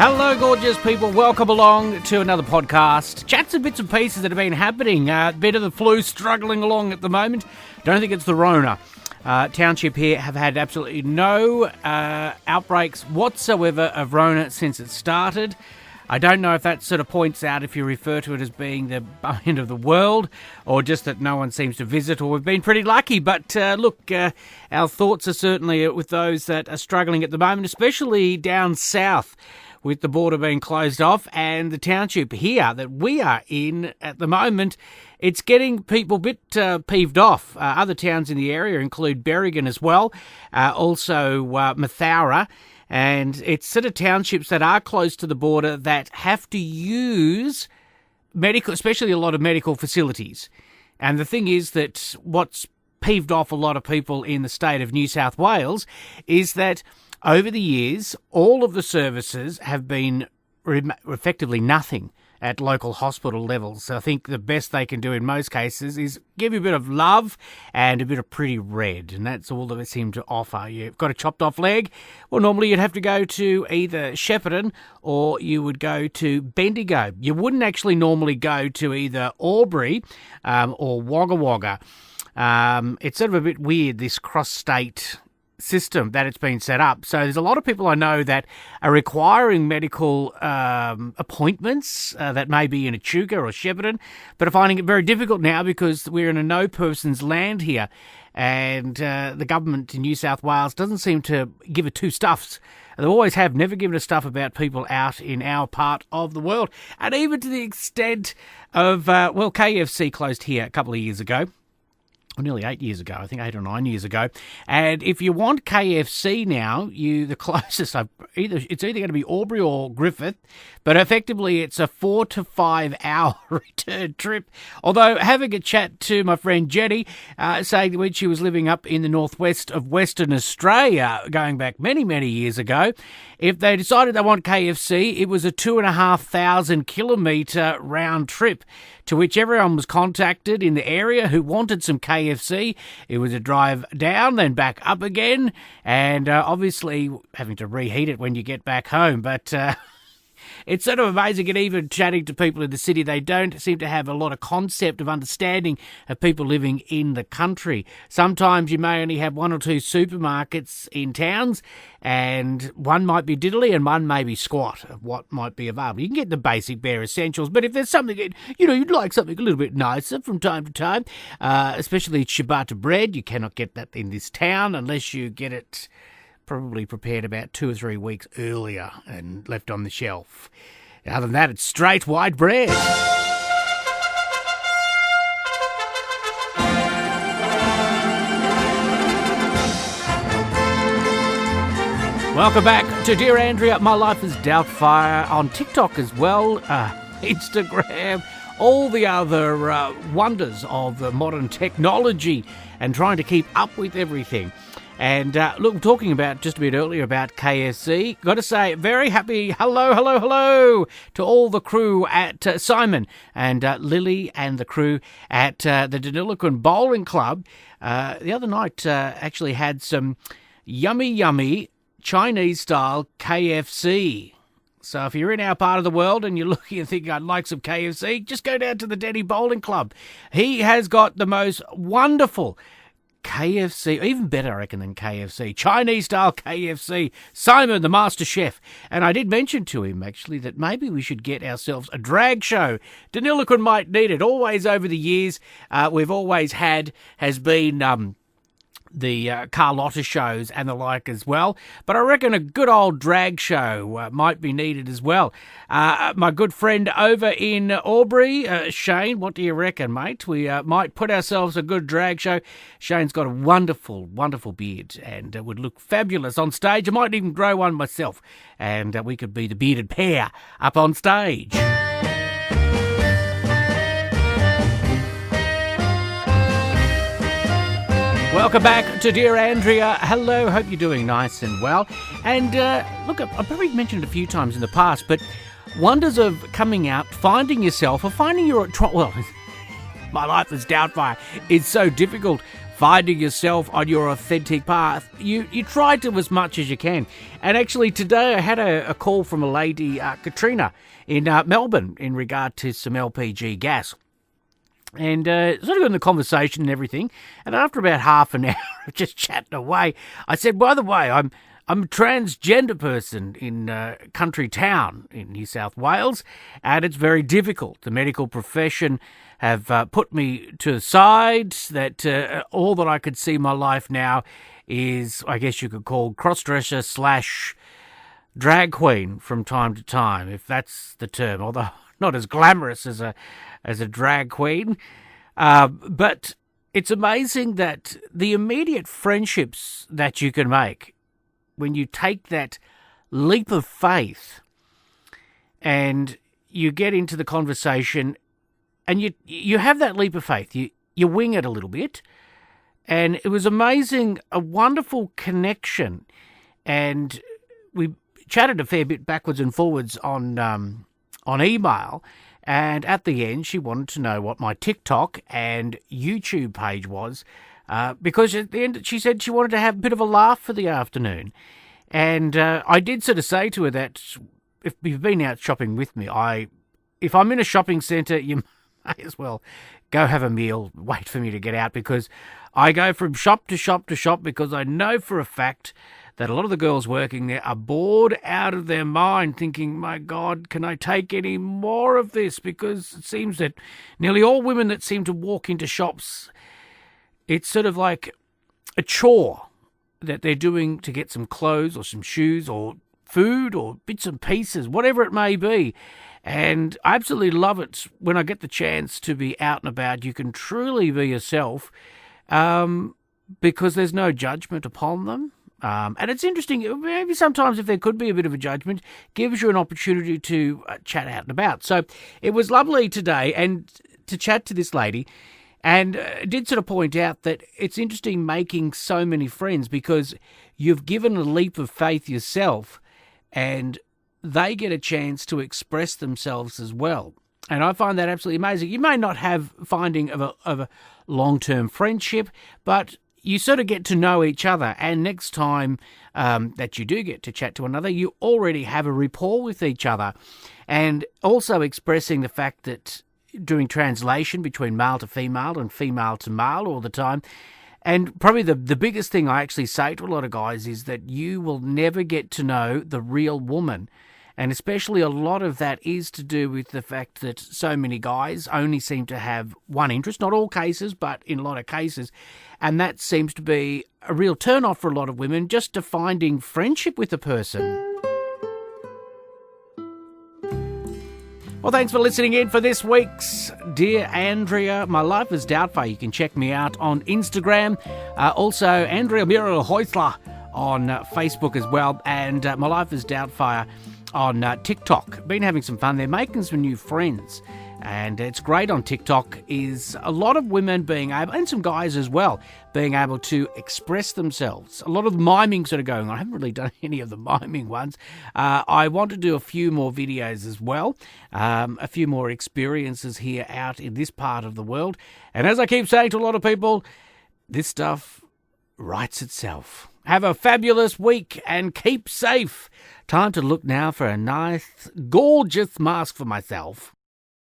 Hello, gorgeous people. Welcome along to another podcast. Chats and bits and pieces that have been happening. Bit of the flu struggling along at the moment. Don't think it's the Rona. Township here have had absolutely no outbreaks whatsoever of Rona since it started. I don't know if that sort of points out if you refer to it as being the end of the world or just that no one seems to visit, or we've been pretty lucky. But look, our thoughts are certainly with those that are struggling at the moment, especially down south with the border being closed off, and the township here that we are in at the moment, it's getting people a bit peeved off. Other towns in the area include Berrigan as well, also Mathaura. And it's sort of townships that are close to the border that have to use medical, especially a lot of medical facilities. And the thing is that what's peeved off a lot of people in the state of New South Wales is that over the years, all of the services have been effectively nothing at local hospital levels. So I think the best they can do in most cases is give you a bit of love and a bit of pretty red, and that's all that they seem to offer. You've got a chopped off leg, well, normally you'd have to go to either Shepparton or you would go to Bendigo. You wouldn't actually normally go to either Albury or Wagga Wagga. It's sort of a bit weird, this cross-state system that it's been set up. So there's a lot of people I know that are requiring medical appointments that may be in Echuca or Shepparton, but are finding it very difficult now because we're in a no person's land here, and the government in New South Wales doesn't seem to give a two stuffs. They always have, never given a stuff about people out in our part of the world, and even to the extent of KFC closed here a couple of years ago. Well, nearly 8 years ago, I think 8 or 9 years ago. And if you want KFC now, the closest, it's either going to be Albury or Griffith, but effectively it's a 4 to 5 hour return trip. Although having a chat to my friend Jenny, saying that when she was living up in the northwest of Western Australia, going back many, many years ago, if they decided they want KFC, it was a 2,500 kilometre round trip, to which everyone was contacted in the area who wanted some KFC. It was a drive down, then back up again, and obviously having to reheat it when you get back home. But it's sort of amazing, and even chatting to people in the city, they don't seem to have a lot of concept of understanding of people living in the country. Sometimes you may only have one or two supermarkets in towns, and one might be diddly and one may be squat of what might be available. You can get the basic bare essentials, but if there's something, you'd like something a little bit nicer from time to time, especially ciabatta bread, you cannot get that in this town unless you get it probably prepared about 2 or 3 weeks earlier and left on the shelf. Other than that, it's straight white bread. Welcome back to Dear Andrea. My life is Doubtfire on TikTok as well, Instagram, all the other wonders of modern technology, and trying to keep up with everything. And look, talking about just a bit earlier about KFC, got to say, very happy hello to all the crew at Simon and Lily and the crew at the Deniliquin Bowling Club. The other night actually had some yummy Chinese-style KFC. So if you're in our part of the world and you're looking and thinking, I'd like some KFC, just go down to the Denny Bowling Club. He has got the most wonderful KFC, even better, I reckon, than KFC, Chinese-style KFC, Simon, the master chef. And I did mention to him, actually, that maybe we should get ourselves a drag show. Deniliquin might need it. Always over the years, we've always had, has been the Carlotta shows and the like as well. But I reckon a good old drag show might be needed as well. My good friend over in Albury, Shane, what do you reckon, mate? We might put ourselves a good drag show. Shane's got a wonderful beard and would look fabulous on stage. I might even grow one myself, and we could be the bearded pair up on stage. Welcome back to Dear Andrea. Hello, hope you're doing nice and well. And look, I've probably mentioned it a few times in the past, but wonders of coming out, finding yourself, or finding your... Well, my life is Doubtfire. It's so difficult finding yourself on your authentic path, you try to as much as you can. And actually today I had a call from a lady, Katrina, in Melbourne in regard to some LPG gas. And sort of in the conversation and everything, and after about half an hour of just chatting away, I said, by the way, I'm a transgender person in country town in New South Wales, and it's very difficult. The medical profession have put me to the side, that all that I could see my life now is, I guess you could call, crossdresser / drag queen from time to time, if that's the term, although not as glamorous as a drag queen. But it's amazing that the immediate friendships that you can make when you take that leap of faith and you get into the conversation and you have that leap of faith, you wing it a little bit. And it was amazing, a wonderful connection. And we chatted a fair bit backwards and forwards on email. And at the end, she wanted to know what my TikTok and YouTube page was, because at the end she said she wanted to have a bit of a laugh for the afternoon. And I did sort of say to her that if you've been out shopping with me, if I'm in a shopping centre, you may as well go have a meal, wait for me to get out, because I go from shop to shop to shop, because I know for a fact that a lot of the girls working there are bored out of their mind, thinking, my God, can I take any more of this? Because it seems that nearly all women that seem to walk into shops, it's sort of like a chore that they're doing to get some clothes or some shoes or food or bits and pieces, whatever it may be. And I absolutely love it when I get the chance to be out and about. You can truly be yourself, because there's no judgment upon them. And it's interesting, maybe sometimes if there could be a bit of a judgment, gives you an opportunity to chat out and about. So it was lovely today and to chat to this lady, and did sort of point out that it's interesting making so many friends, because you've given a leap of faith yourself and they get a chance to express themselves as well. And I find that absolutely amazing. You may not have finding of a long-term friendship, but you sort of get to know each other, and next time that you do get to chat to another, you already have a rapport with each other. And also expressing the fact that doing translation between male to female and female to male all the time. And probably the biggest thing I actually say to a lot of guys is that you will never get to know the real woman. And especially a lot of that is to do with the fact that so many guys only seem to have one interest, not all cases, but in a lot of cases. And that seems to be a real turn-off for a lot of women, just to finding friendship with a person. Well, thanks for listening in for this week's Dear Andrea, My Life is Doubtfire. You can check me out on Instagram. Also, Andrea Muriel Heusler on Facebook as well. And My Life is Doubtfire on TikTok. Been having some fun there, making some new friends. And it's great on TikTok is a lot of women being able, and some guys as well, being able to express themselves. A lot of miming sort of going on. I haven't really done any of the miming ones. I want to do a few more videos as well. A few more experiences here out in this part of the world. And as I keep saying to a lot of people, this stuff writes itself. Have a fabulous week and keep safe. Time to look now for a nice, gorgeous mask for myself.